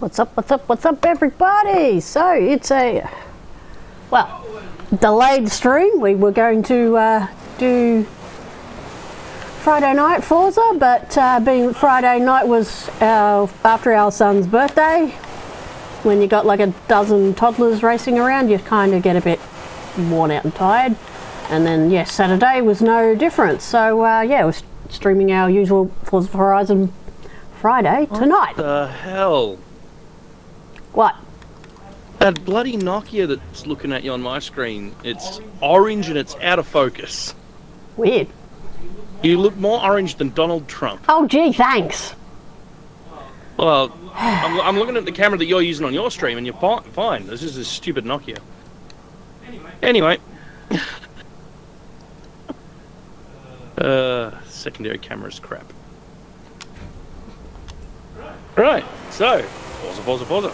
What's up, everybody? So, it's a, well, delayed stream. We were going to do Friday night Forza, but being Friday night was after our son's birthday, when you got like a dozen toddlers racing around, you kind of get a bit worn out and tired. And then, yes, Saturday was no different. So, yeah, we're streaming our usual Forza Horizon Friday tonight. What the hell? What? That bloody Nokia that's looking at you on my screen, it's orange and it's out of focus. Weird. You look more orange than Donald Trump. Oh, gee, thanks. Well, I'm looking at the camera that you're using on your stream and you're fine. This is a stupid Nokia. Anyway. Secondary camera's crap. Right, so, Forza.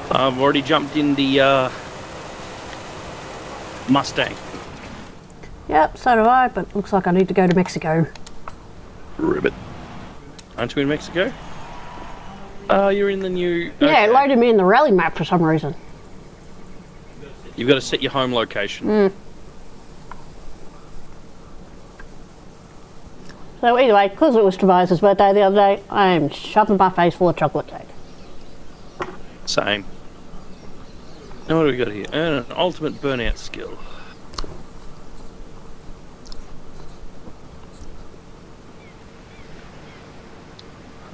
I've already jumped in the Mustang. Yep, so do I, but looks like I need to go to Mexico. Ribbit. Aren't you in Mexico? You're in the new... Yeah, it okay. loaded me in the rally map for some reason. You've got to set your home location. So anyway, because it was Tobias's birthday the other day, I am shoving my face full of chocolate cake. Same. Now what do we got here? Earn an ultimate burnout skill.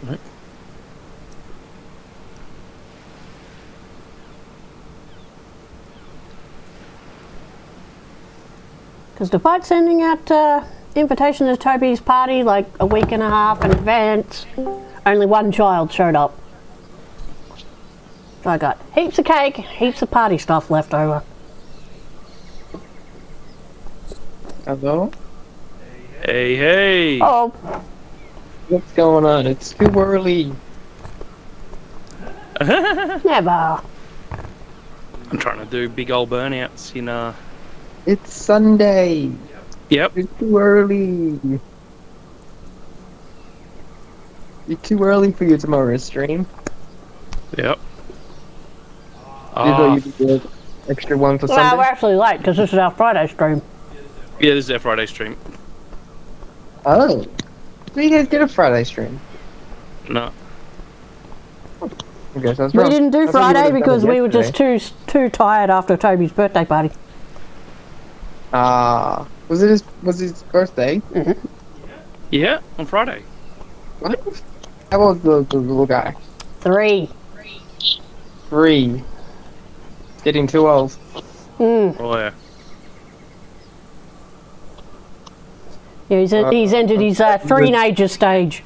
Right. Because despite sending out invitation to Toby's party like a week and a half in advance, only one child showed up. So I got heaps of cake, heaps of party stuff left over. Hello? Hey. Oh, What's going on? It's too early. never. I'm trying to do big old burnouts in It's Sunday. Yep. It's too early. It's too early for your tomorrow's stream. Yep. You thought you could do an extra one for Well, Sunday? we're actually late because this is our Friday stream. Yeah, this is our Friday stream. Oh. So you guys did a Friday stream? No. I guess I was We wrong. didn't do I thought you Friday would've done because it we were just yesterday. too tired after Toby's birthday party. Was his birthday? Yeah, on Friday. What? How old was the little guy? 3. 3. Getting too old. Oh yeah. Yeah, he's entered his three-nager stage.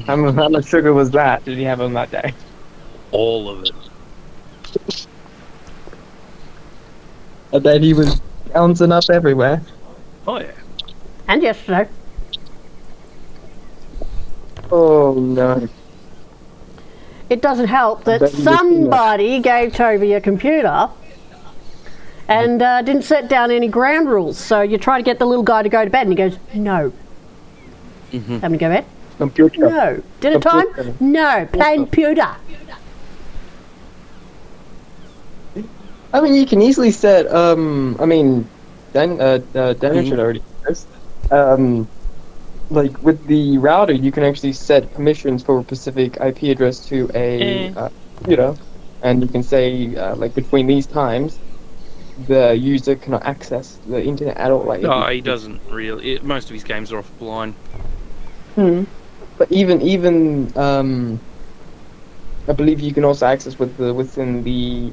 How much sugar was that? Did he have on that day? All of it. I bet he was bouncing up everywhere. Oh yeah. And yesterday. Oh no. It doesn't help that bet you somebody gave Toby a computer and didn't set down any ground rules. So you try to get the little guy to go to bed and he goes, no. Having to go to bed? Computer. No. Dinner time? Computer. No. Playing computer. I mean, you can easily set, Daniel should already do this. Like, with the router, you can actually set permissions for a specific IP address to a computer, and you can say, like, between these times, the user cannot access the internet at all. Like, No, he doesn't really. Most of his games are offline. But even I believe you can also access within the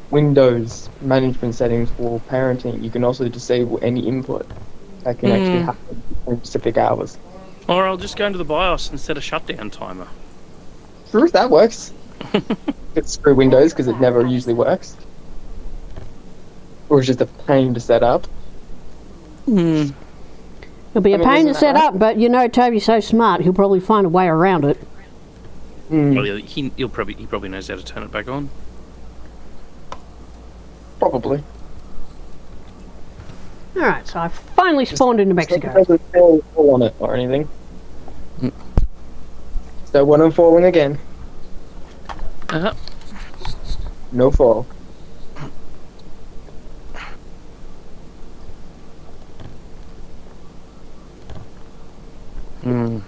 Windows management settings for parenting. You can also disable any input that can actually happen in specific hours. Or I'll just go into the BIOS and set a shutdown timer. True, that works. It's through Windows because it never usually works, or it's just a pain to set up. It'll be a pain to set up, but you know Toby's so smart, he'll probably find a way around it. Well, he probably knows how to turn it back on. Probably. Alright, so I finally spawned into Mexico. It doesn't fall on it or anything. So when I'm falling again, Uh-huh. no fall. Hmm.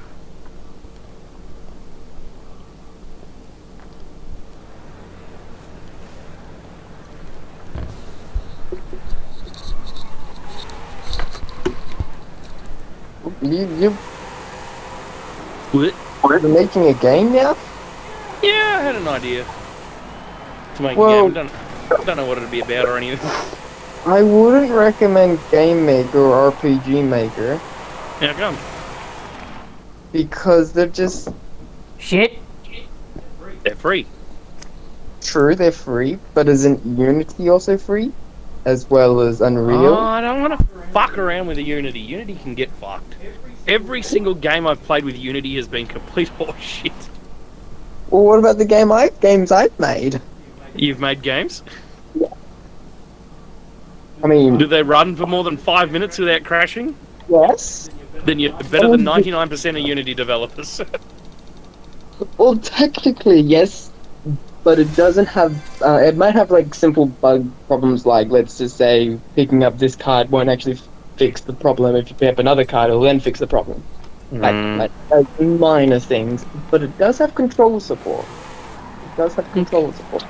You're What? making a game now? Yeah, I had an idea to make Well- a game. Don't know what it'd be about or anything. I wouldn't recommend Game Maker or RPG Maker How come? because they're just Shit. They're free. true, they're free, but isn't Unity also free? As well as Unreal? Oh, I don't want to fuck around with the Unity. Unity can get fucked. Every single game I've played with Unity has been complete horseshit. Well, what about the games I've made? You've made games? I mean, Do they run for more than 5 minutes without crashing? yes. Then you're better than 99% of Unity developers. Well, technically, yes, but it doesn't have. It might have like simple bug problems, like let's just say picking up this card won't actually fix the problem. If you pick up another card, it'll then fix the problem. Like minor things, but it does have control support. It does have control support.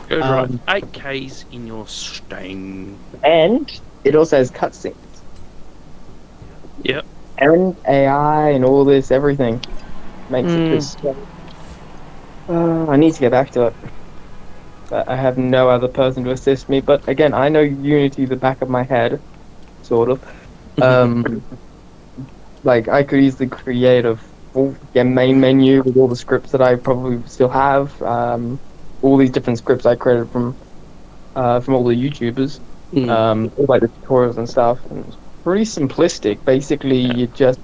Go drive 8Ks in your Sting. And it also has cutscenes. Yep. And AI and all this, everything. Makes it just... I need to get back to it. But I have no other person to assist me, but again, I know Unity the back of my head. Sort of. Like, I could easily create a full main menu with all the scripts that I probably still have. All these different scripts I created from all the YouTubers. All like the tutorials and stuff. And it's pretty simplistic. Basically, you're just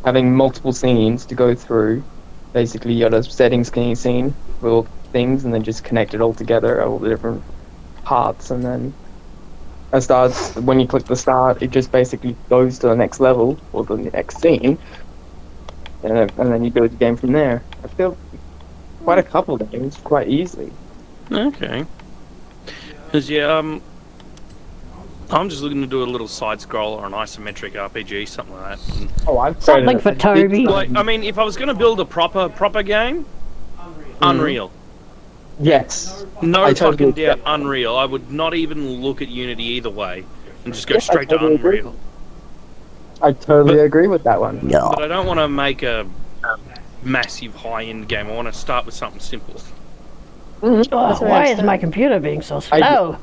having multiple scenes to go through. Basically, you got a settings scene with all things, and then just connect it all together, all the different parts, and then it starts. When you click the start, it just basically goes to the next level or the next scene, and then you build the game from there. I feel quite a couple of games quite easily. Okay. Because, yeah, I'm just looking to do a little side scroll or an isometric RPG, something like that. And, Oh, I've Something for Toby. like, I mean, if I was going to build a proper game, Unreal. Yes. No I totally fucking doubt, agree. Unreal. I would not even look at Unity either way, and just go Yes, I straight totally to agree. Unreal. I totally agree with that one. Yeah. But I don't want to make a massive high-end game. I want to start with something simple. Oh, That's what why I is said. my computer being so I- slow?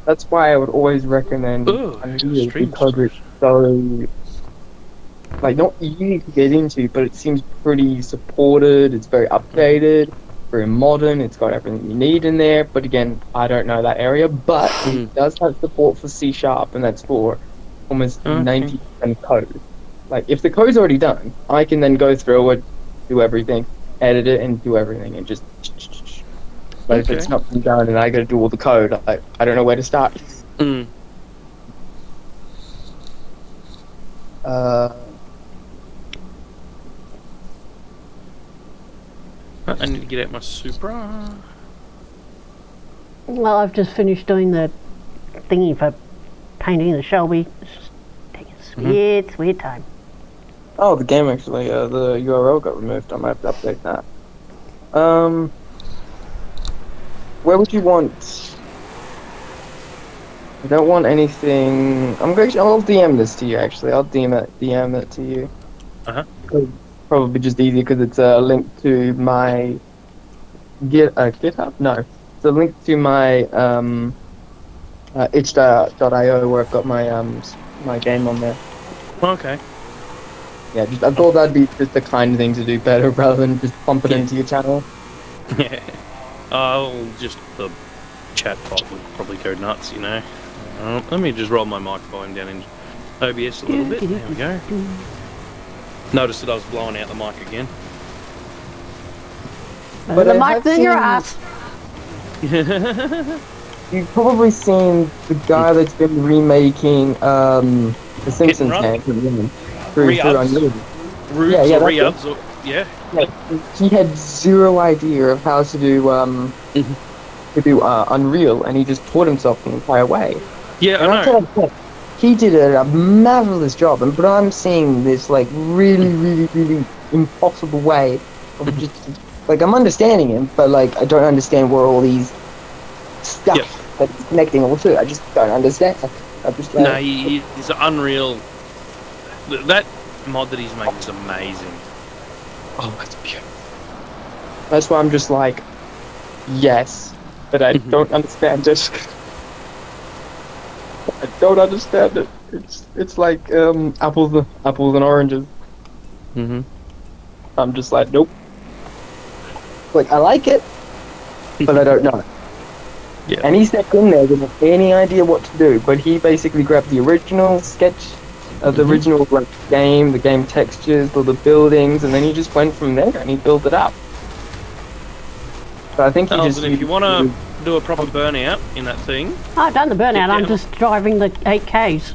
That's why I would always recommend Ooh, Unreal stream because it's so like not easy to get into, but it seems pretty supported. It's very updated, very modern. It's got everything you need in there. But again, I don't know that area, but it does have support for C#, and that's for almost 90% of code. Like if the code's already done, I can then go through it, do everything, edit it, and do everything, and just. But if it's not been done and I got to do all the code, I don't know where to start. I need to get out my Supra. Well, I've just finished doing the thingy for painting the Shelby. It's just taking sweet time. Oh, the game actually, the URL got removed. I might have to update that. Where would you want? I don't want anything. I'll DM this to you. Actually, I'll DM it to you. Probably just easier because it's a link to my GitHub. No, it's a link to my itch.io where I've got my game on there. Okay. Yeah, I thought that'd be just the kind of thing to do better rather than just pump it into your channel. Yeah. I'll just the chat bot would probably go nuts, you know. Let me just roll my microphone down in OBS a little bit. There we go. Noticed that I was blowing out the mic again. But the I mic's have in your seen- ass. You've probably seen the guy that's been remaking The Simpsons Run? game through Re-ups? Unreal. roofs Yeah, or that's re-ups or yeah. Like, he had zero idea of how to do Unreal, and he just taught himself the entire way. Yeah, And I know. he did a marvelous job. But I'm seeing this like really impossible way of just like I'm understanding him, but like I don't understand where all these stuff that's connecting all to. I just don't understand. I'm just like, No, he's unreal. That mod that he's making is amazing. oh, that's beautiful. That's why I'm just like, yes, but I don't understand it. I don't understand it. It's like apples and oranges. I'm just like, nope. Like I like it, but I don't know. Yeah. And he stepped in there without any idea what to do, but he basically grabbed the original sketch of the original like game, the game textures, all the buildings, and then he just went from there and he built it up. So I think he just. If you want to do a proper burnout in that thing. I've done the burnout. I'm just driving the 8Ks.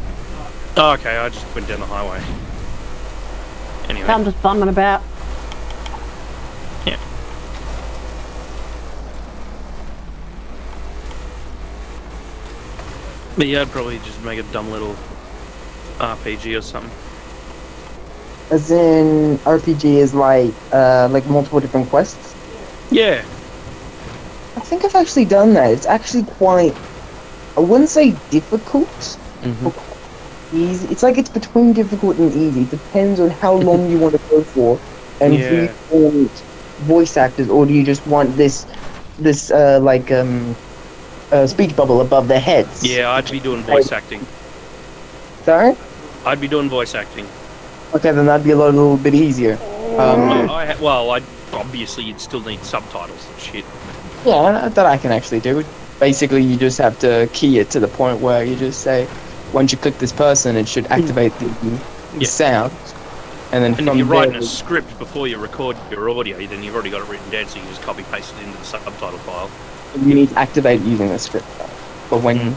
Oh, okay, I just went down the highway. Anyway. I'm just bumming about. Yeah. But yeah, I'd probably just make a dumb little RPG or something. As in RPG is like multiple different quests. Yeah. I think I've actually done that. It's actually quite. I wouldn't say difficult. Easy. It's like it's between difficult and easy. It depends on how long you want to go for, and do you want voice actors or do you just want this speech bubble above their heads? Yeah, I'd be doing voice acting. Sorry? I'd be doing voice acting. Okay, then that'd be a little bit easier. Obviously you'd still need subtitles and shit. Yeah, that I can actually do. Basically, you just have to key it to the point where you just say, once you click this person, it should activate the sound. And then if you're writing a script before you record your audio, then you've already got it written down, so you just copy paste it into the subtitle file. You need to activate using the script. But when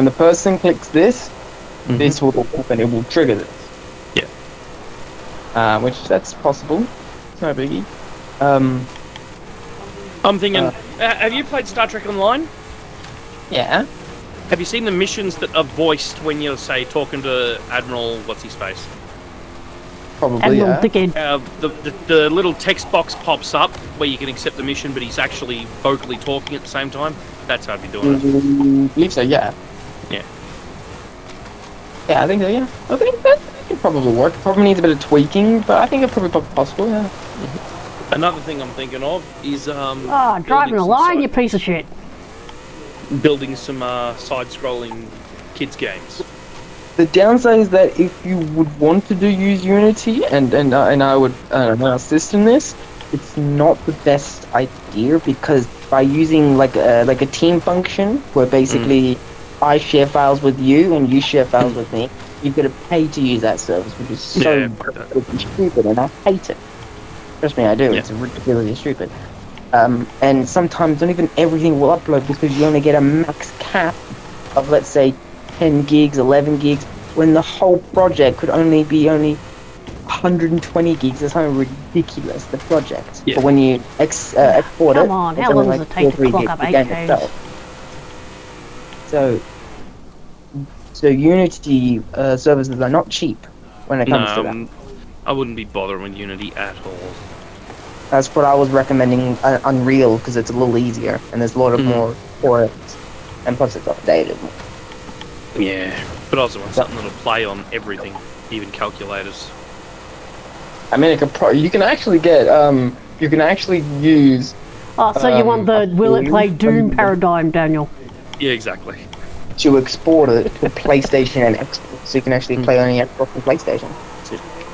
the person clicks this, this will happen. It will trigger this. Yeah. Which that's possible. It's no biggie. I'm thinking, have you played Star Trek Online? Yeah. Have you seen the missions that are voiced when you're, say, talking to Admiral what's-his-face? Probably, Admiral Dickhead. The little text box pops up where you can accept the mission, but he's actually vocally talking at the same time. That's how I'd be doing it. I believe so, yeah. Yeah. Yeah, I think so, yeah. I think that could probably work. Probably needs a bit of tweaking, but I think it's probably possible, yeah. Another thing I'm thinking of is driving a line, you piece of shit. Building some side-scrolling kids games. The downside is that if you would want to use Unity, and I would assist in this, it's not the best idea because by using like a team function where basically I share files with you and you share files with me, you've got to pay to use that service, which is so stupid, and I hate it. Trust me, I do. Yeah. It's ridiculously stupid. And sometimes not even everything will upload because you only get a max cap of, let's say, 10 gigs, 11 gigs, when the whole project could only be 120 gigs. That's something ridiculous, the project. Yeah. But when you export Come on, how long does it take to clock up 8Ks? So Unity services are not cheap when it comes to that. I wouldn't be bothering with Unity at all. That's what I was recommending Unreal because it's a little easier and there's a lot of more for it, and plus it's updated. Yeah, but I also want something that'll play on everything, even calculators. I mean, you can actually get you can actually use. Oh, so you want the will it play Doom paradigm, Daniel? Yeah, exactly. To export it to PlayStation and Xbox, so you can actually play on the Xbox and PlayStation.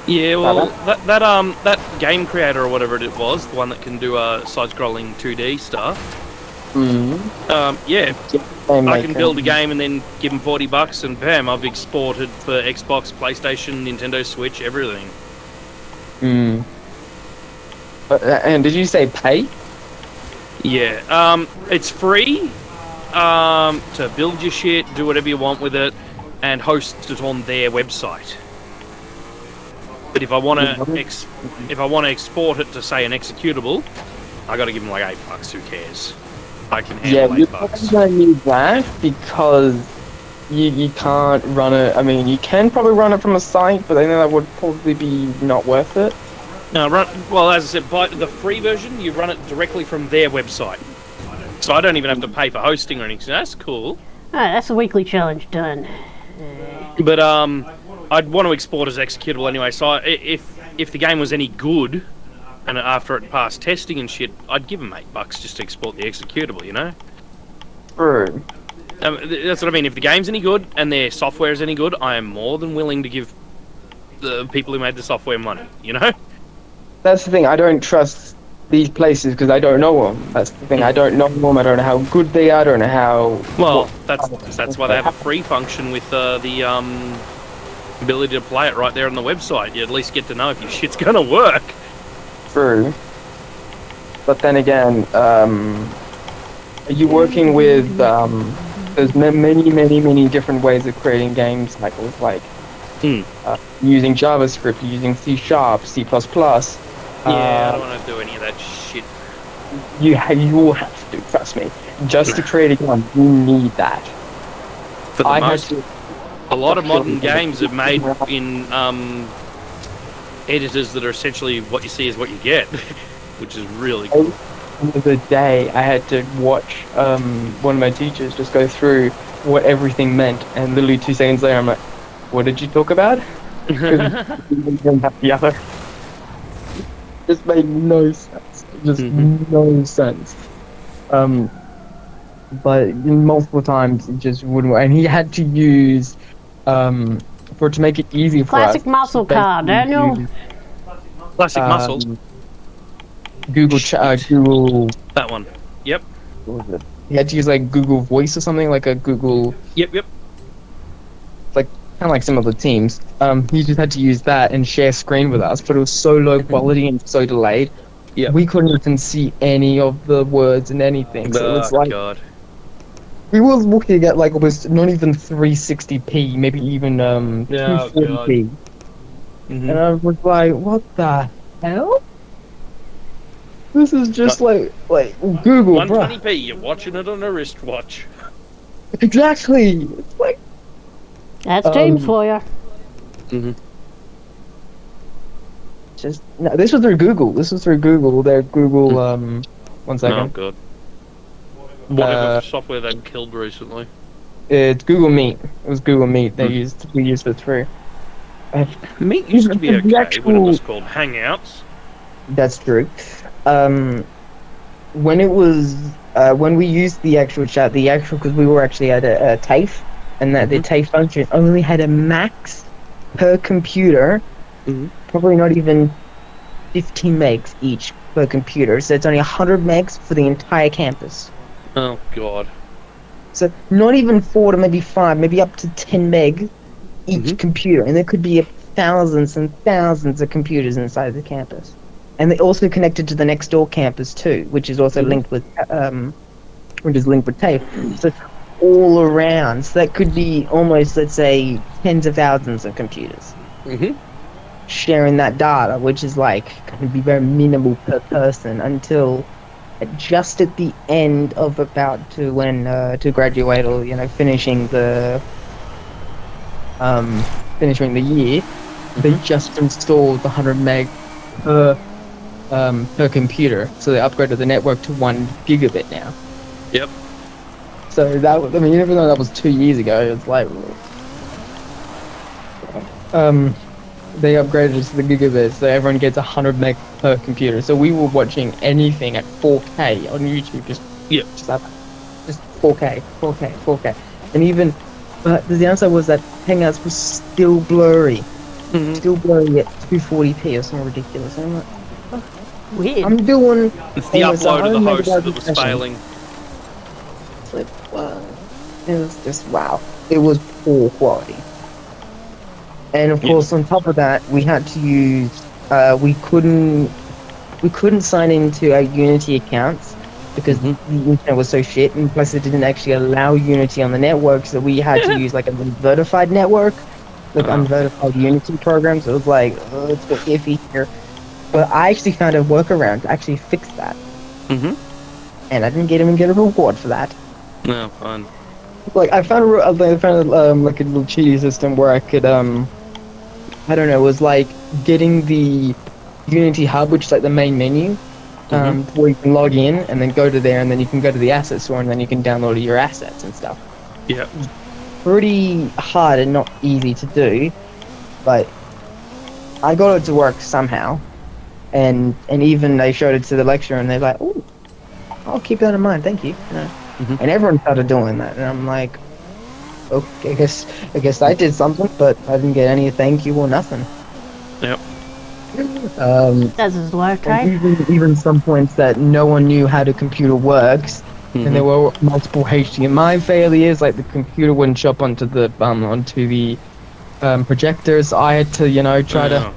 Yeah, well, that game creator or whatever it was, the one that can do side-scrolling 2D stuff. I can build a game and then give them $40, and bam, I've exported for Xbox, PlayStation, Nintendo Switch, everything. And did you say pay? Yeah, it's free to build your shit, do whatever you want with it, and host it on their website. But if I want to export it to say an executable, I got to give them like $8. Who cares? I can handle you're $8. probably going to need that because you can't run it. I mean, you can probably run it from a site, but I think that would probably be not worth it. No, well, as I said, by the free version, you run it directly from their website. So I don't even have to pay for hosting or anything. So that's cool. Oh, that's a weekly challenge done. But I'd want to export as executable anyway. So if the game was any good, and after it passed testing and shit, I'd give them $8 just to export the executable. You know. True. That's what I mean. If the game's any good and their software is any good, I am more than willing to give the people who made the software money. You know. That's the thing. I don't trust these places because I don't know them. That's the thing. I don't know them. I don't know how good they are. I don't know how. Well, that's why they have a free function with the ability to play it right there on the website. You at least get to know if your shit's gonna work. True. But then again, are you working with? There's many different ways of creating games. Like with using JavaScript, using C#, C++. Yeah, I don't want to do any of that shit. You will have to, trust me. Just to create a game, you need that. For the most, a lot of modern games are made in editors that are essentially what you see is what you get, which is really cool. The other day, I had to watch one of my teachers just go through what everything meant, and literally 2 seconds later, I'm like, "What did you talk about?" The other. Just made no sense. Just no sense. But multiple times it just wouldn't work. And he had to use for it to make it easy for us. Classic muscle car, Daniel. Classic muscle. Google Google. That one. Yep. What was it? He had to use like Google Voice or something, like a Google. Yep. Like kind of like some of the Teams. He just had to use that and share screen with us, but it was so low quality and so delayed. Yeah. We couldn't even see any of the words and anything. So it's like. God. We were looking at like almost not even 360p, maybe even 240p. And I was like, what the hell? This is just like Google, 120p, you're watching it on a wristwatch. Exactly. It's like that's Teams for you. Just no, this was through Google. Their Google. One second. Oh god. Whatever software they've killed recently. It's Google Meet. It was Google Meet. We used it through. Meet used to be okay when it was called Hangouts. That's true. When it was when we used the actual chat, because we were actually at a TAFE, and that the TAFE function only had a max per computer, probably not even 15 megs each per computer. So it's only 100 megs for the entire campus. Oh god. So not even 4 to maybe 5, maybe up to 10 meg each computer, and there could be thousands and thousands of computers inside the campus. And they also connected to the next door campus too, which is also linked with TAFE. So all around, so that could be almost, let's say, tens of thousands of computers sharing that data, which is like going to be very minimal per person until just at the end of about to graduate or finishing the year, they just installed the 100 meg per computer, so they upgraded the network to 1 gigabit now. Yep. So that was, even though that was 2 years ago, it's like they upgraded it to the gigabit, so everyone gets 100 meg per computer. So we were watching anything at 4K on YouTube, just 4K, and even the downside was that Hangouts was still blurry, still blurry at 240p or something ridiculous. And I'm like, weird. I'm doing. It's the upload of the host that was failing. It's like, wow. It was just wow. It was poor quality. And of course, on top of that, we had to use. We couldn't sign into our Unity accounts because the internet was so shit, and plus it didn't actually allow Unity on the network, so we had to use like a verified network. like unverified Unity programs. It was like, oh, it's a bit iffy here. But I actually found a workaround to actually fix that. Mm-hmm. And I didn't even get a reward for that. No, fun. Like I found like a little cheaty system where I could I don't know, it was like getting the Unity hub, which is like the main menu, where you can log in and then go to there, and then you can go to the asset store, and then you can download your assets and stuff. Yeah. Pretty hard and not easy to do, but I got it to work somehow, and even they showed it to the lecturer, and they're like, "Oh, I'll keep that in mind, thank you." You know? And everyone started doing that, and I'm like, "Okay, I guess I did something, but I didn't get any thank you or nothing." Yep. Does his work, eh? Even some points that no one knew how the computer works, and there were multiple HDMI failures. Like the computer wouldn't show up onto the projectors. I had to, try to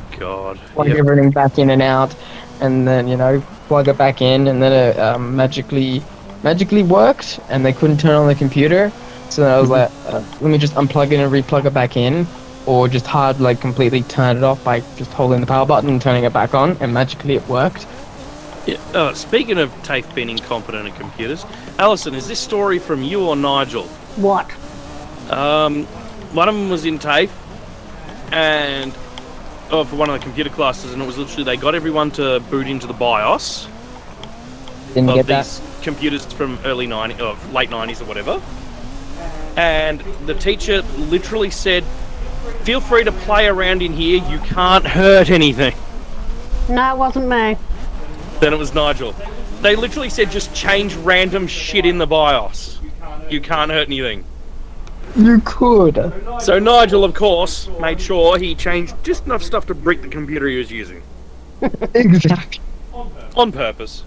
plug everything back in and out, and then plug it back in, and then it magically worked, and they couldn't turn on the computer. So then I was like, let me just unplug it and replug it back in. Or just completely turn it off by just holding the power button and turning it back on, and magically it worked. Yeah. Speaking of TAFE being incompetent at computers, Allison, is this story from you or Nigel? What? One of them was in TAFE, and for one of the computer classes, and it was literally they got everyone to boot into the BIOS Didn't of get these that. computers from late 90s or whatever, and the teacher literally said, "Feel free to play around in here, you can't hurt anything." No, it wasn't me. Then it was Nigel. They literally said just change random shit in the BIOS. You can't hurt anything. You could. So Nigel, of course, made sure he changed just enough stuff to brick the computer he was using. Exactly. On purpose.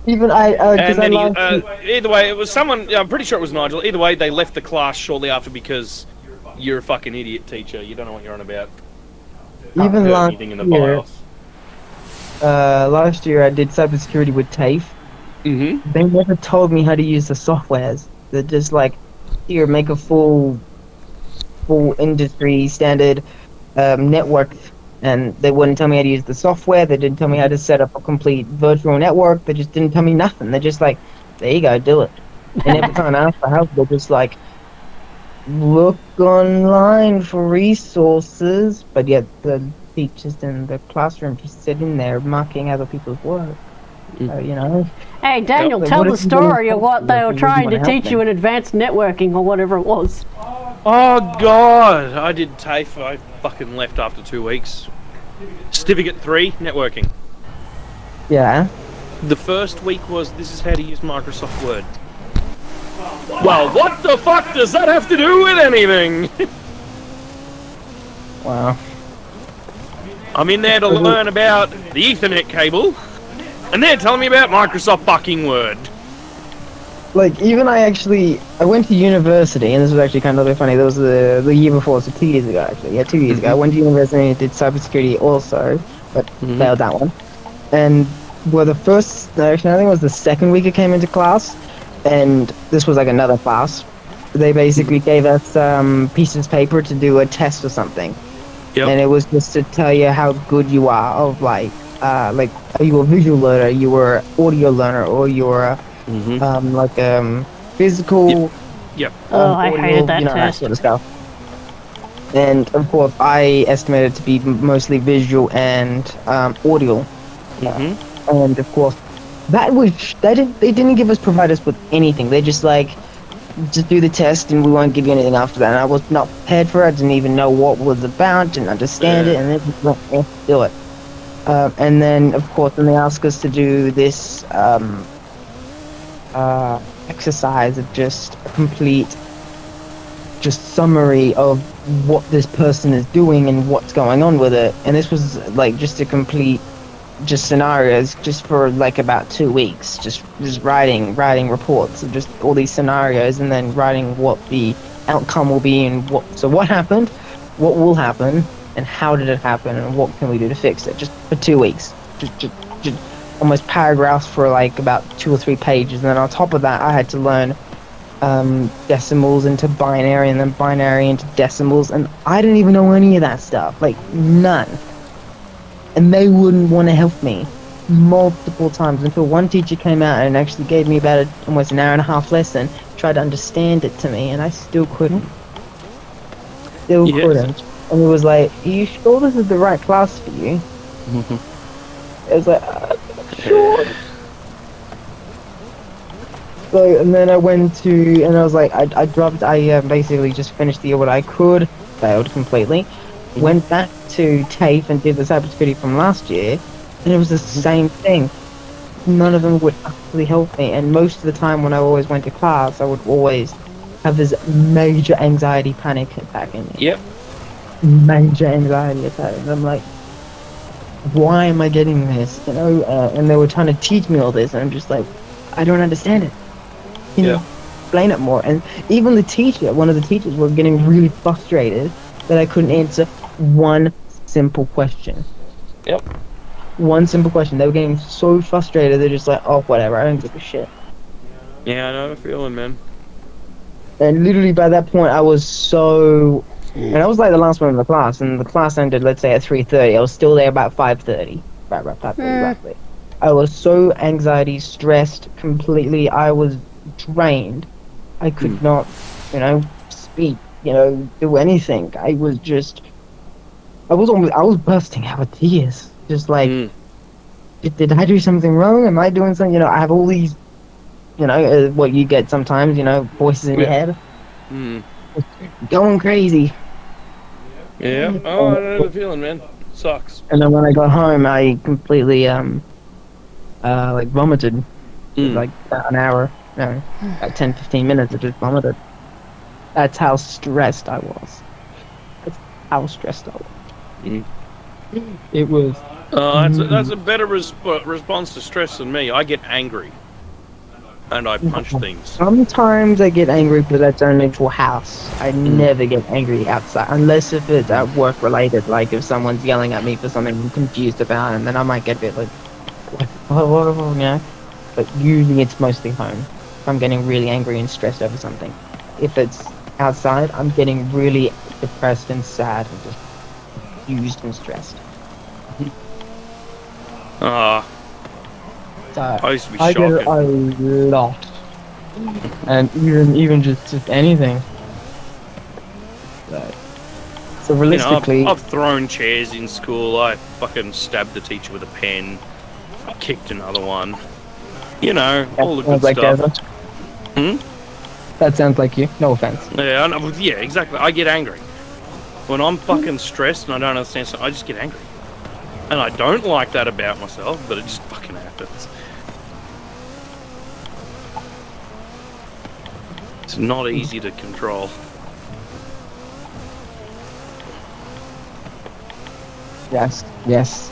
Even And then either way, it was someone, I'm pretty sure it was Nigel. Either way, they left the class shortly after because you're a fucking idiot, teacher. You don't know what you're on about. Even last in the year, BIOS. last year I did cybersecurity with TAFE. Mm-hmm. They never told me how to use the softwares. They're just like, here, make a full industry standard network, and they wouldn't tell me how to use the software. They didn't tell me how to set up a complete virtual network. They just didn't tell me nothing. They're just like, there you go, do it. And every time I ask for help, they're just like, look online for resources, but yet the teachers in the classroom just sitting there marking other people's work. So, Hey, Daniel, But tell what the if you story don't of what they help were me? trying to You wanna teach help you me? in advanced networking or whatever it was. Oh god, I did TAFE. I fucking left after 2 weeks. Certificate 3, networking. Yeah. The first week was, this is how to use Microsoft Word. Well, what the fuck does that have to do with anything? Wow. I'm in there to learn about the Ethernet cable, and they're telling me about Microsoft fucking Word. Like, even I went to university, and this was actually kind of really funny. That was the year before, so 2 years ago, actually. Yeah, 2 years ago. I went to university and did cybersecurity also, but failed that one. And I think it was the second week I came into class, and this was like another class. They basically gave us pieces of paper to do a test or something. Yep. And it was just to tell you how good you are of are you a visual learner, are you an audio learner, or you're a physical. Yep. Oh, I audio, hated that that test. sort of stuff. And of course, I estimated it to be mostly visual and audio. And of course, they didn't provide us with anything. They just do the test and we won't give you anything after that. And I was not prepared for it. I didn't even know what it was about, didn't understand it, and they just went, do it. And then, of course, then they ask us to do this exercise of just a complete summary of what this person is doing and what's going on with it. And this was just a complete scenarios just for about 2 weeks, just writing reports of just all these scenarios, and then writing what the outcome will be and what happened, what will happen, and how did it happen, and what can we do to fix it, just for 2 weeks, just almost paragraphs for about 2 or 3 pages. And then on top of that, I had to learn decimals into binary and then binary into decimals, and I didn't even know any of that stuff, like none. And they wouldn't want to help me multiple times until one teacher came out and actually gave me about almost an hour and a half lesson, tried to understand it to me, and I still couldn't. Still couldn't. And it was like, are you sure this is the right class for you? It was like, sure. So, and then I went to, and I was like, I basically just finished the year what I could, failed completely, went back to TAFE and did the cybersecurity from last year, and it was the same thing. None of them would actually help me, and most of the time when I always went to class, I would always have this major anxiety panic attack in me. Yep. Major anxiety attack, and I'm like, why am I getting this? You know, and they were trying to teach me all this, and I'm just like, I don't understand it. You know, explain it more. And even the teacher, one of the teachers, were getting really frustrated that I couldn't answer one simple question. Yep. One simple question. They were getting so frustrated, they're just like, oh, whatever, I don't give a shit. Yeah, I know the feeling, man. And literally by that point, I was so... And I was like the last one in the class, and the class ended, let's say, at 3:30. I was still there about 5:30. About 5:30, roughly. I was so anxiety, stressed, completely. I was drained. I could not, you know, speak, you know, do anything. I was just... I was bursting out with tears. Just like, did I do something wrong? Am I doing something? You know, I have all these, you know, what you get sometimes, you know, voices in your head. Going crazy. Yeah. Oh, I know the feeling, man. Sucks. And then when I got home, I completely, like vomited. Like about an hour, no, about 10-15 minutes, I just vomited. That's how stressed I was. That's how stressed I was. It was... that's a better response to stress than me. I get angry. And I punch things. Sometimes I get angry, but that's only for house. I never get angry outside, unless if it's at work related, like if someone's yelling at me for something I'm confused about, and then I might get a bit like you know? But usually it's mostly home. If I'm getting really angry and stressed over something. If it's outside, I'm getting really depressed and sad and just confused and stressed. So I used to be I shocking. get a lot, and even just anything. So realistically, you know, I've thrown chairs in school. I fucking stabbed the teacher with a pen. I kicked another one. You know, all the good stuff. That sounds like you. No offense. Yeah, I know, yeah, exactly. I get angry when I'm fucking stressed and I don't understand something. I just get angry, and I don't like that about myself, but it just fucking happens. It's not easy to control. Yes,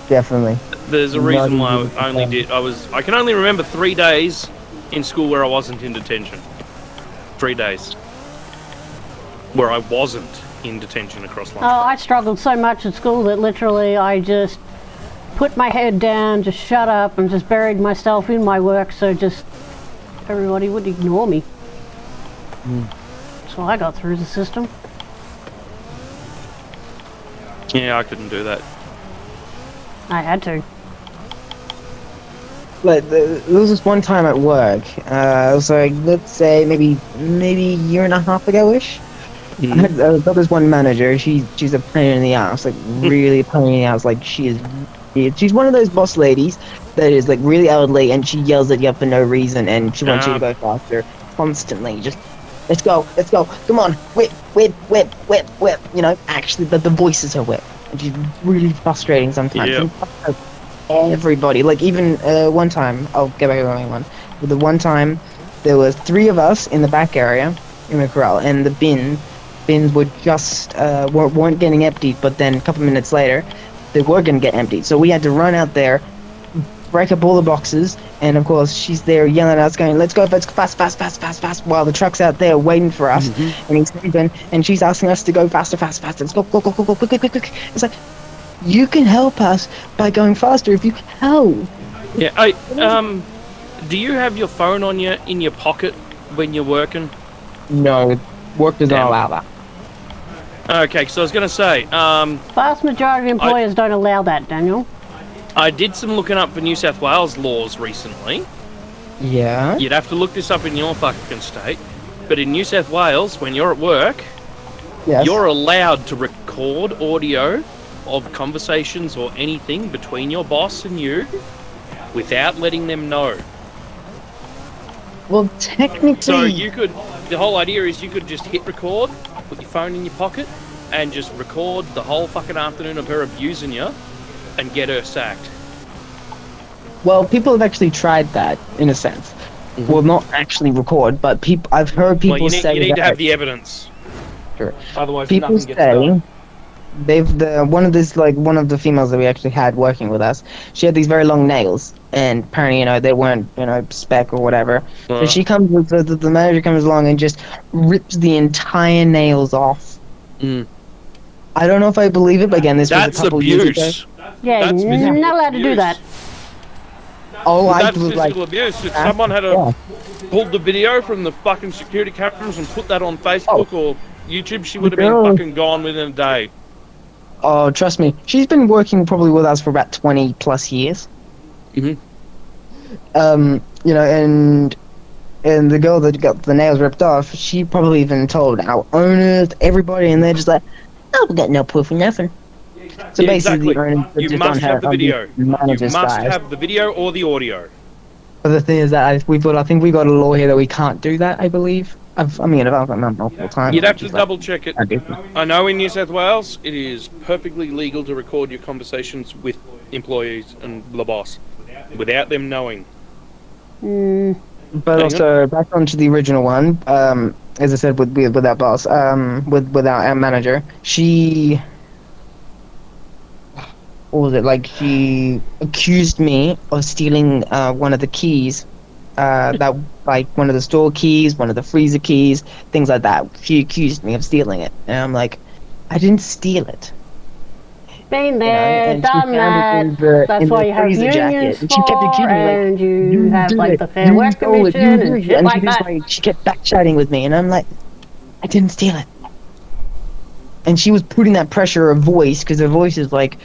definitely. There's a reason why I can only remember 3 days in school where I wasn't in detention. 3 days where I wasn't in detention across lunch. Oh, I struggled so much at school that literally I just put my head down, just shut up, and just buried myself in my work, so just everybody would ignore me. So I got through the system. Yeah, I couldn't do that. I had to. Like there was this one time at work. It was like, let's say maybe a year and a half ago-ish. I got this one manager. She's a pain in the ass, like really a pain in the ass. Like she's one of those boss ladies that is like really elderly, and she yells at you for no reason, and she wants you to go faster constantly. Just let's go, come on, whip. You know, actually, the voice is her whip, and she's really frustrating sometimes. Yep. Everybody, like even one time, I'll get back to the only one. But the one time, there was 3 of us in the back area in the corral, and the bins were just weren't getting emptied. But then a couple minutes later, they were gonna get emptied. So we had to run out there, break up all the boxes, and of course she's there yelling at us, going, "Let's go fast!" While the truck's out there waiting for us, and he's sleeping, and she's asking us to go faster. Let's go, quick. It's like, you can help us by going faster if you can help. Yeah, do you have your phone on you in your pocket when you're working? No, work does Damn. not allow that. Okay, so I was going to say, Vast majority of employers don't allow that, Daniel. I did some looking up for New South Wales laws recently. Yeah. You'd have to look this up in your fucking state. But in New South Wales, when you're at work, Yes. you're allowed to record audio of conversations or anything between your boss and you without letting them know. Well, technically. So you could, the whole idea is you could just hit record, put your phone in your pocket, and just record the whole fucking afternoon of her abusing you and get her sacked. Well, people have actually tried that in a sense. Mm-hmm. Well, not actually record, but I've heard people Well, say you need that. to have the evidence. Sure. Otherwise, People nothing gets done. say one of the females that we actually had working with us. She had these very long nails, and apparently, they weren't, spec or whatever. So she comes with the manager comes along and just rips the entire nails off. Mm. I don't know if I believe it, but again, this That's was a couple years abuse. ago. Yeah, That's you're physical not allowed to do abuse. that. All I That's was physical like, abuse. If someone had pulled the video from the fucking security cameras and put that on Facebook or YouTube, she would have been fucking gone within a day. oh, trust me, she's been working probably with us for about 20 plus years. Mhm. And the girl that got the nails ripped off, she probably even told our owners, everybody, and they're just like, "Oh, we got no proof of nothing." So Yeah, basically, exactly. the owners You just must don't have the video. You manager's must side. have the video or the audio. But the thing is that I think we got a law here that we can't do that. I believe. I've got multiple times. You'd have to Just like, double check it. I do. I know in New South Wales it is perfectly legal to record your conversations with employees and the boss without them knowing. Mm, But also back onto the original one. As I said with that boss, with our manager, she. What was it like? She accused me of stealing one of the keys, that like one of the store keys, one of the freezer keys, things like that. She accused me of stealing it, and I'm like, I didn't steal it. been there, and she done found it that. in the- That's in why the you have freezer unions jacket, and she kept accusing me, like, and you have did like it. the Fair You Work stole it. Commission You did and it. shit And like she just that. like she kept backchatting with me, and I'm like, I didn't steal it. And she was putting that pressure of voice because her voice is like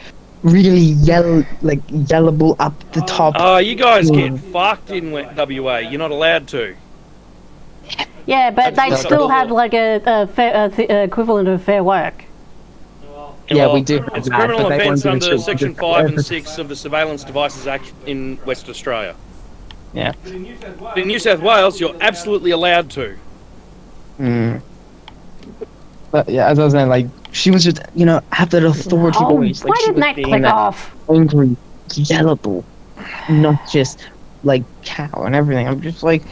really yellable up the top. Oh, you guys get fucked in WA. You're not allowed to. Yeah, but they That's still not have the like a equivalent of Fair Work. Yeah, Well, we do have It's a that, criminal but they offence won't give under it to- Section 5 and 6 of the Surveillance Devices Act in West Australia. Yeah. In New South Wales, you're absolutely allowed to. Mm. But yeah, as I was saying, like she was just have that authority Oh, voice. Like why she didn't was that being click that off? angry, yellable, not just like cow and everything. I'm just like,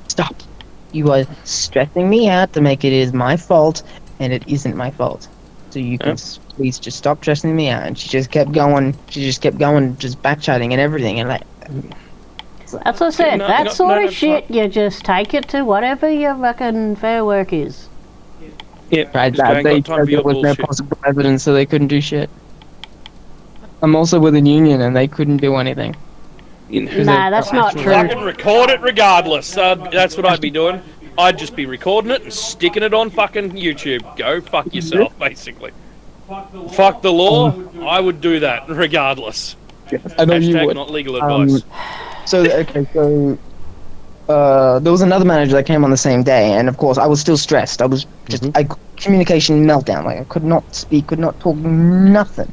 stop. You are stressing me out to make it is my fault, and it isn't my fault. So you can please just stop stressing me out. And she just kept going. Just backchatting and everything, and like. That's what I said. No, that no, sort no, of that's shit, you just take it to whatever your fucking Fair Work is. Yeah, Right, just that ain't they got time for said your there was no bullshit. possible evidence, so they couldn't do shit. I'm also with a union, and they couldn't do anything. Nah, that's not true. Fucking record it regardless. That's what I'd be doing. I'd just be recording it and sticking it on fucking YouTube. Go fuck yourself, basically. Fuck the law. I would do that regardless. I know you Hashtag would. not legal advice. So there was another manager that came on the same day, and of course I was still stressed. I was just communication meltdown. Like I could not speak, could not talk, nothing.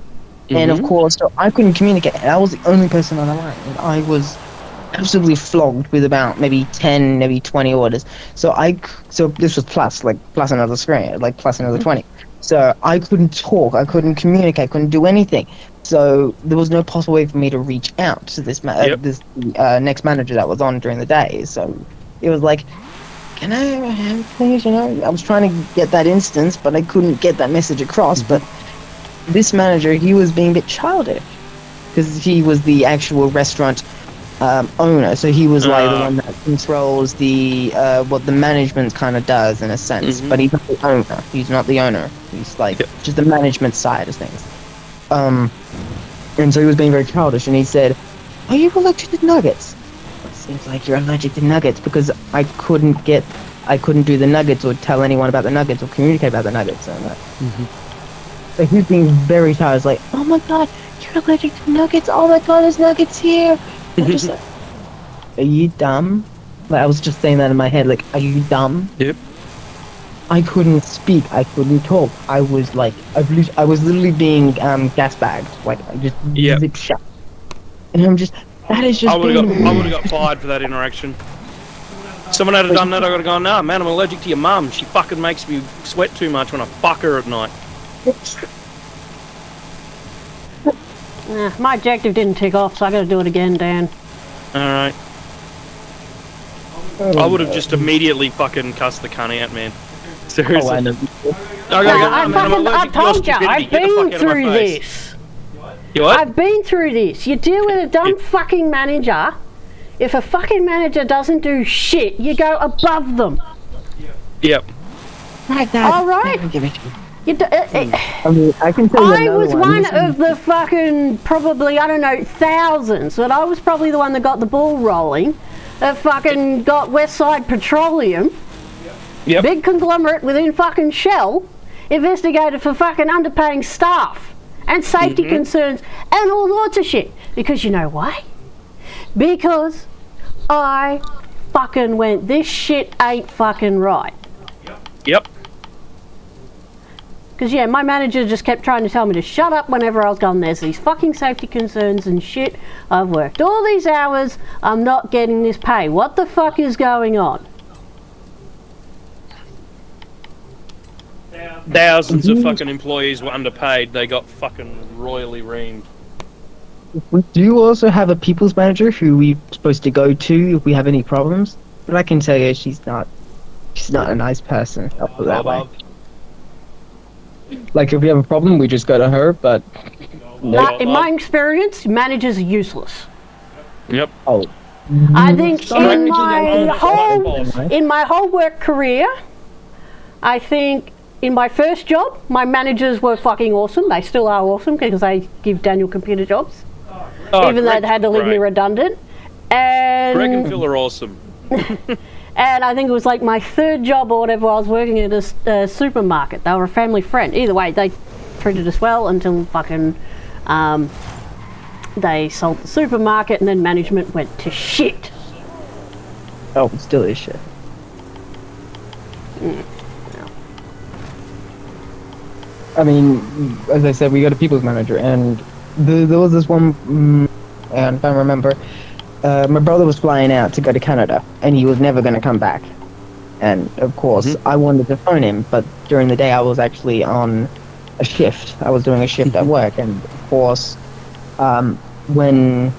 And of course, so I couldn't communicate. And I was the only person on the line, and I was absolutely flogged with about maybe 10, maybe 20 orders. So this was plus another screen, like plus another 20. So I couldn't talk, I couldn't communicate, couldn't do anything. So there was no possible way for me to reach out to this next manager that was on during the day. So it was like, can I have please? I was trying to get that instance, but I couldn't get that message across. But this manager, he was being a bit childish because he was the actual restaurant owner. So he was like the one that controls the what the management kind of does in a sense. But he's not the owner. He's not the owner. He's like just the management side of things. And so he was being very childish, and he said, "Are you allergic to nuggets?" It seems like you're allergic to nuggets because I couldn't get I couldn't do the nuggets or tell anyone about the nuggets or communicate about the nuggets. And like he's being very tired. It's like, oh my god, you're allergic to nuggets. Oh my god, there's nuggets here. I'm just like, are you dumb? Like I was just saying that in my head. Like, are you dumb? Yep. I couldn't speak. I couldn't talk. I was like, I was literally being gas bagged. Like I just zip shut. And I'm just, that is just. I would have got fired for that interaction. Someone had done that. I would have gone, nah, man, I'm allergic to your mum. She fucking makes me sweat too much when I fuck her at night. My objective didn't tick off, so I got to do it again, Dan. All right. I would have just immediately fucking cussed the cunt out, man. Seriously. I told you, I've been through this. You what? I've been through this. You deal with a dumb fucking manager. If a fucking manager doesn't do shit, you go above them. Yep. Like that. All right. I mean, I can tell you I was one of the fucking, probably, I don't know, thousands, but I was probably the one that got the ball rolling, that fucking got Westside Petroleum, big conglomerate within fucking Shell, investigated for fucking underpaying staff and safety concerns and all sorts of shit. Because you know why? Because I fucking went, this shit ain't fucking right. Yep. Because, yeah, my manager just kept trying to tell me to shut up whenever I was gone. There's these fucking safety concerns and shit. I've worked all these hours. I'm not getting this pay. What the fuck is going on? Thousands of fucking employees were underpaid. They got fucking royally reamed. We do also have a people's manager who we're supposed to go to if we have any problems. But I can tell you, she's not a nice person. I'll put it that way. Like, if we have a problem, we just go to her, but... In my experience, managers are useless. Yep. Oh. I think in my whole work career, I think in my first job, my managers were fucking awesome. They still are awesome because they give Daniel computer jobs. Even though they had to leave me redundant. And Greg and Phil are awesome. And I think it was like my third job or whatever, I was working at a supermarket. They were a family friend. Either way, they treated us well until fucking they sold the supermarket and then management went to shit. Oh, it still is shit. I mean, as I said, we got a people's manager, and there was this one, and I don't remember. My brother was flying out to go to Canada, and he was never going to come back. And of course, I wanted to phone him, but during the day I was actually on a shift. I was doing a shift at work, and of course, when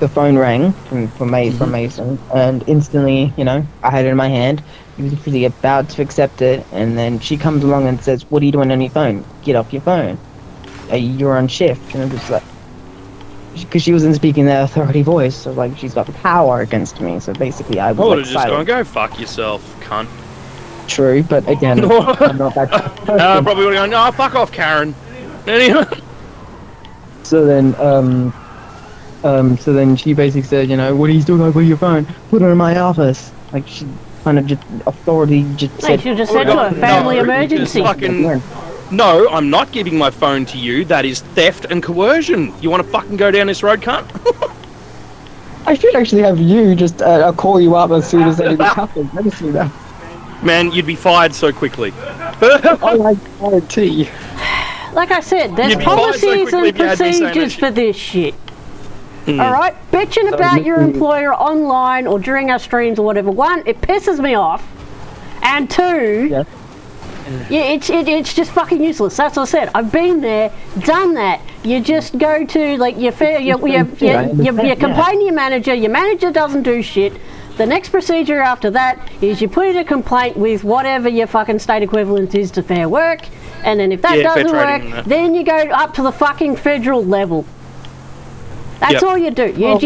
the phone rang from Mason, and instantly, you know, I had it in my hand. He was really about to accept it, and then she comes along and says, "What are you doing on your phone? Get off your phone. You're on shift." And I'm just like, because she wasn't speaking their authority voice, so like she's got power against me. So basically, I was just gone, go fuck yourself, cunt. True, but again, I'm not that person. I probably would have gone, no, fuck off, Karen. Anyway. So then she basically said, you know, what are you doing with your phone? Put it in my office. Like she kind of just authority just said. She just said to a family emergency. No, I'm not giving my phone to you. That is theft and coercion. You want to fucking go down this road, cunt? I should actually have you just I'll call you up as soon as anything happens. I just do that. Man, you'd be fired so quickly. I guarantee. Like I said, there's policies and procedures for this shit. Alright? Bitching about your employer online or during our streams or whatever. One, it pisses me off. And two, it's just fucking useless. That's what I said. I've been there, done that. You just go to, like, you complain to your manager doesn't do shit. The next procedure after that is you put in a complaint with whatever your fucking state equivalent is to Fair Work, and then if that doesn't work, then you go up to the fucking federal level. That's all you do. You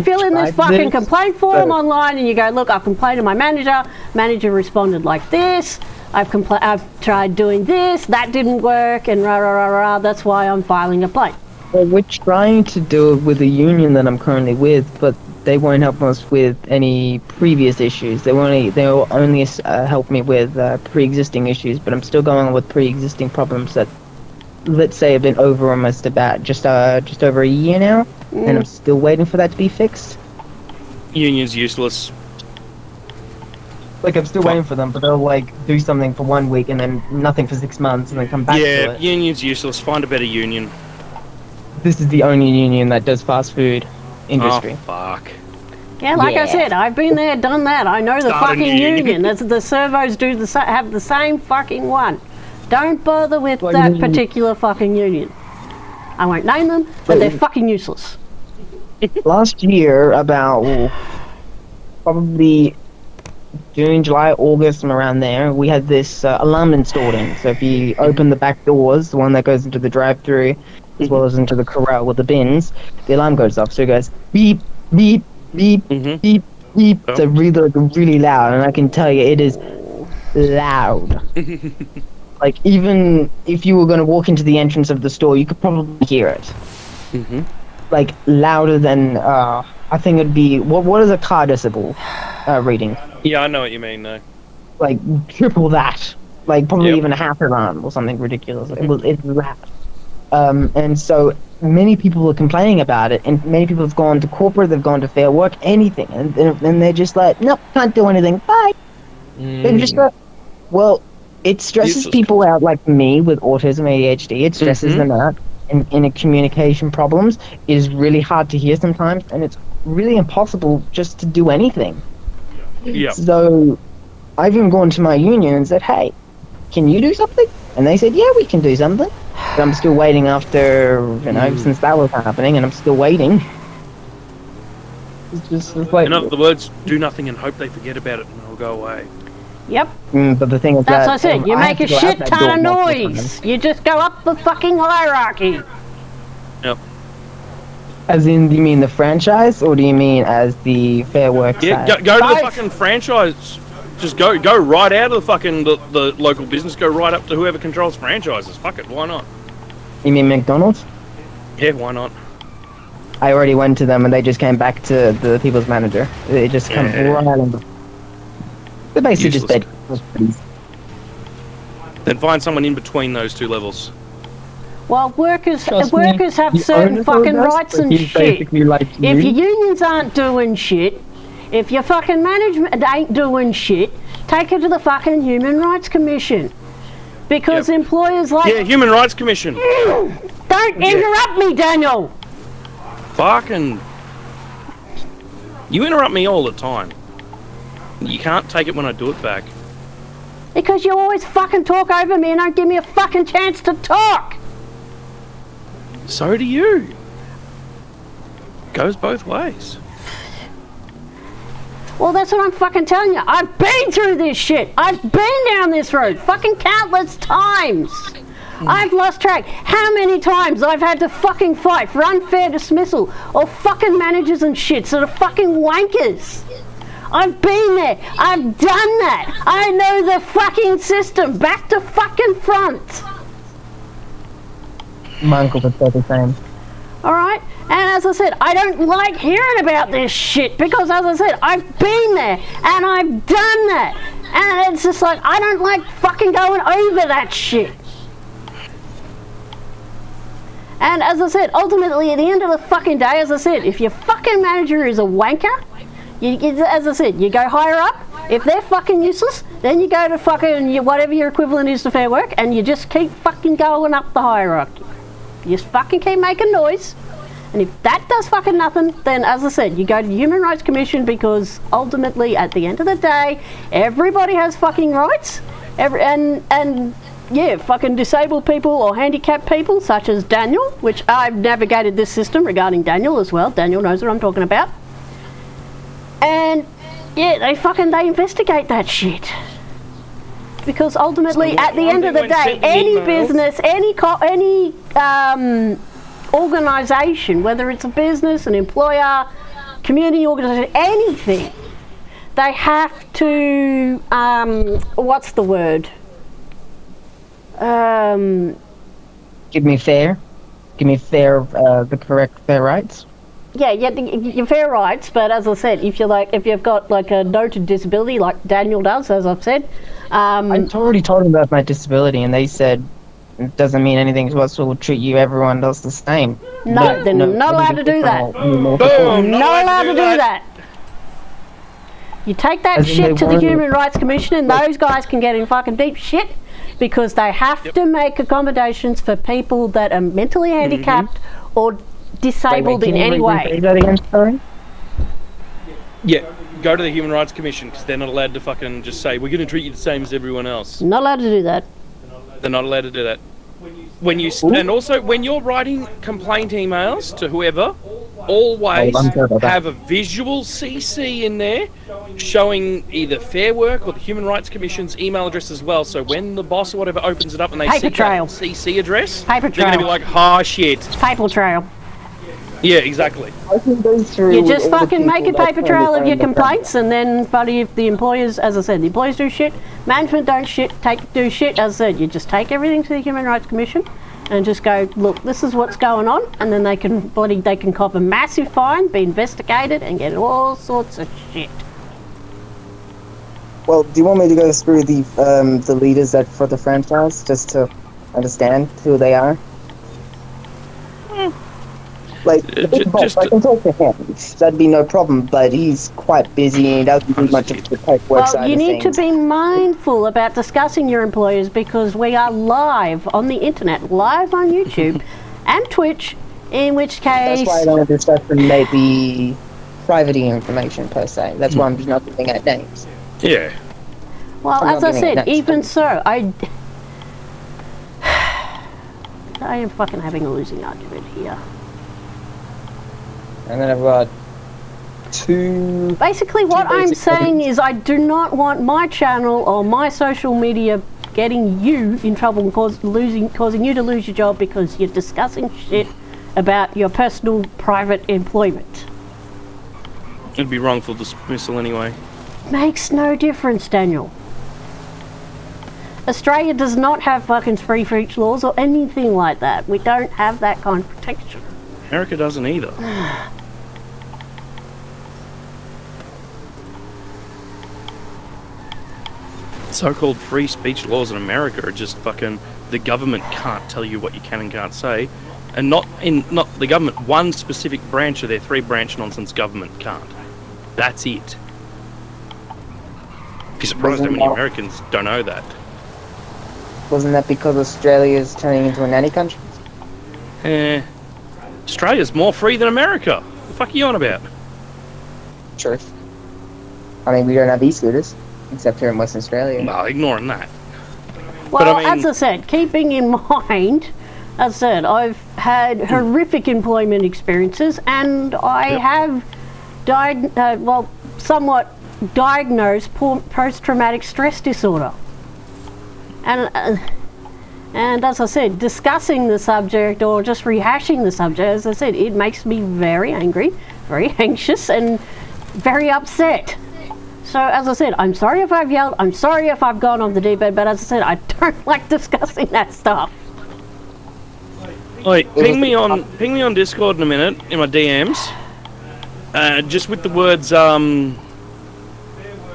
fill in this fucking complaint form online, and you go, look, I've complained to my manager. Manager responded like this. I've tried doing this. That didn't work, and rah rah rah rah. That's why I'm filing a complaint. Well, we're trying to do it with the union that I'm currently with, but they won't help us with any previous issues. They'll only help me with pre-existing issues. But I'm still going on with pre-existing problems that, let's say, have been over almost about just over a year now, and I'm still waiting for that to be fixed. Union's useless. Like, I'm still waiting for them, but they'll, like, do something for 1 week and then nothing for 6 months and then come back to it. Yeah, union's useless. Find a better union. This is the only union that does fast food industry. Oh, fuck. Yeah, like I said, I've been there, done that. I know the Start a fucking new union. union. The servos have the same fucking one. Don't bother with What that union? particular fucking union. I won't name them, but they're fucking useless. Last year, about probably June, July, August, and around there, we had this alarm installed in. So if you open the back doors, the one that goes into the drive-through, as well as into the corral with the bins, the alarm goes off. So it goes beep, beep, beep, beep, beep. Oh. So really loud, and I can tell you, it is loud. Like, even if you were going to walk into the entrance of the store, you could probably hear it. Like, louder than, I think it'd be, what is a car decibel reading? Yeah, I know what you mean, though. Like, triple that. Like, probably Yep. even a half alarm or something ridiculous. It's loud. And so many people are complaining about it, and many people have gone to corporate, they've gone to Fair Work, anything, and they're just like, nope, can't do anything, bye. They're just like, well, it stresses Useless. people out like me with autism, ADHD, it stresses them out. In a communication problems, it is really hard to hear sometimes, and it's really impossible just to do anything. Yeah. So I've even gone to my union and said, hey, can you do something? And they said, yeah, we can do something. But I'm still waiting after, since that was happening, and I'm still waiting. It's like... In other words, do nothing and hope they forget about it and it'll go away. Yep. But the thing is That's that... what I said. You I make have a to go out shit that ton door of multiple noise. times. You just go up the fucking hierarchy. Yep. As in, do you mean the franchise, or do you mean as the Fair Work Yeah, side? go to the Both. fucking franchise. Just go right out of the fucking the local business. Go right up to whoever controls franchises. Fuck it, why not? You mean McDonald's? Yeah, why not? I already went to them, and they just came back to the people's manager. They just come Yeah. right on. They're basically just Useless. bed. Then find someone in between those two levels. Well, workers Trust me, have the certain owner fucking told us rights that and he's shit. basically like If you. your unions aren't doing shit, if your fucking management ain't doing shit, take it to the fucking Human Rights Commission. Because Yep. employers like, Yeah, Human Rights Commission. don't interrupt me, Daniel. Fucking. You interrupt me all the time. You can't take it when I do it back. Because you always fucking talk over me and don't give me a fucking chance to talk. So do you. Goes both ways. Well, that's what I'm fucking telling you. I've been through this shit. I've been down this road fucking countless times. I've lost track how many times I've had to fucking fight for unfair dismissal or fucking managers and shit that are fucking wankers. I've been there. I've done that. I know the fucking system back to fucking front. My uncle would say the same. Alright? And as I said, I don't like hearing about this shit because, as I said, I've been there and I've done that. And it's just like, I don't like fucking going over that shit. And as I said, ultimately, at the end of the fucking day, as I said, if your fucking manager is a wanker, as I said, you go higher up. If they're fucking useless, then you go to fucking whatever your equivalent is to Fair Work, and you just keep fucking going up the hierarchy. You just fucking keep making noise. And if that does fucking nothing, then as I said, you go to the Human Rights Commission because ultimately, at the end of the day, everybody has fucking rights. And yeah, fucking disabled people or handicapped people, such as Daniel, which I've navigated this system regarding Daniel as well. Daniel knows what I'm talking about. And yeah, they investigate that shit. Because ultimately, So at the end of the when day, sending any emails- business, any organisation, whether it's a business, an employer, community organisation, anything, they have to, what's the word? Give me fair, the correct fair rights. yeah, your fair rights, but as I said, if you've got like a noted disability, like Daniel does, as I've said, I already told them about my disability, and they said it doesn't mean anything to us. We'll treat you, everyone else, the same. No, they're not allowed to do that. Boom! Not allowed to do that. You take that shit to the Human Rights Commission, and those guys can get in fucking deep shit because they have to make accommodations for people that are mentally handicapped or disabled in any way. That again, sorry? Yeah, go to the Human Rights Commission because they're not allowed to fucking just say we're going to treat you the same as everyone else. Not allowed to do that. They're not allowed to do that. When you and also when you're writing complaint emails to whoever, always have a visual CC in there showing either Fair Work or the Human Rights Commission's email address as well. So when the boss or whatever opens it up and they see that CC address, they're going to be like, "Oh shit, paper trail." Yeah, exactly. You just fucking make a paper trail of your complaints, and then, buddy, if the employers, as I said, the employers do shit, management do shit, as I said, you just take everything to the Human Rights Commission and just go, look, this is what's going on, and then they can cop a massive fine, be investigated, and get all sorts of shit. Well, do you want me to go through the leaders for the franchise, just to understand who they are? Like, the big boss, I can talk to him. That'd be no problem, but he's quite busy and he doesn't do much of the paperwork side of things. Well, you need to be mindful about discussing your employers because we are live on the internet, live on YouTube and Twitch, in which case... That's why I don't want to discuss maybe private information, per se. That's why I'm just not giving out names. Yeah. Well, as I said, even so, I am fucking having a losing argument here. And then I've got two... Basically, what I'm saying is I do not want my channel or my social media getting you in trouble and causing you to lose your job because you're discussing shit about your personal, private employment. It'd be wrongful dismissal anyway. Makes no difference, Daniel. Australia does not have fucking free speech laws or anything like that. We don't have that kind of protection. America doesn't either. So-called free speech laws in America are just fucking the government can't tell you what you can and can't say, and not the government, one specific branch of their three-branch nonsense government can't. That's it. Be surprised how many Americans don't know that. Wasn't that because Australia is turning into a nanny country? Australia's more free than America. What the fuck are you on about? True. I mean, we don't have e-scooters, except here in Western Australia. Well, ignoring that. Well, but I mean, as I said, keeping in mind, as I said, I've had horrific employment experiences, and I have somewhat diagnosed post-traumatic stress disorder. And as I said, discussing the subject or just rehashing the subject, as I said, it makes me very angry, very anxious, and very upset. So, as I said, I'm sorry if I've yelled, I'm sorry if I've gone on the deep end, but as I said, I don't like discussing that stuff. Wait, ping me on Discord in a minute, in my DMs, just with the words,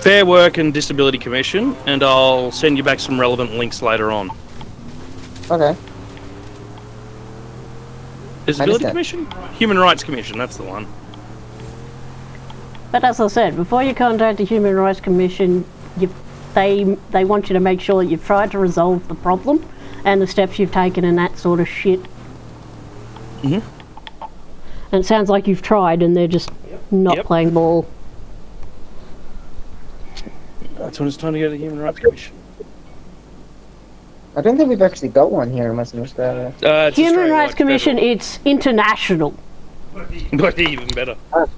Fair Work and Disability Commission, and I'll send you back some relevant links later on. Okay. Disability Commission? Human Rights Commission, that's the one. But as I said, before you contact the Human Rights Commission, they want you to make sure that you've tried to resolve the problem and the steps you've taken and that sort of shit. And it sounds like you've tried and they're just not playing ball. That's when it's time to go to the Human Rights Commission. I don't think we've actually got one here in Western Australia. Human Rights Commission, it's international. But even better. As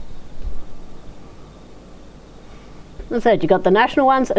I said, you got the national ones and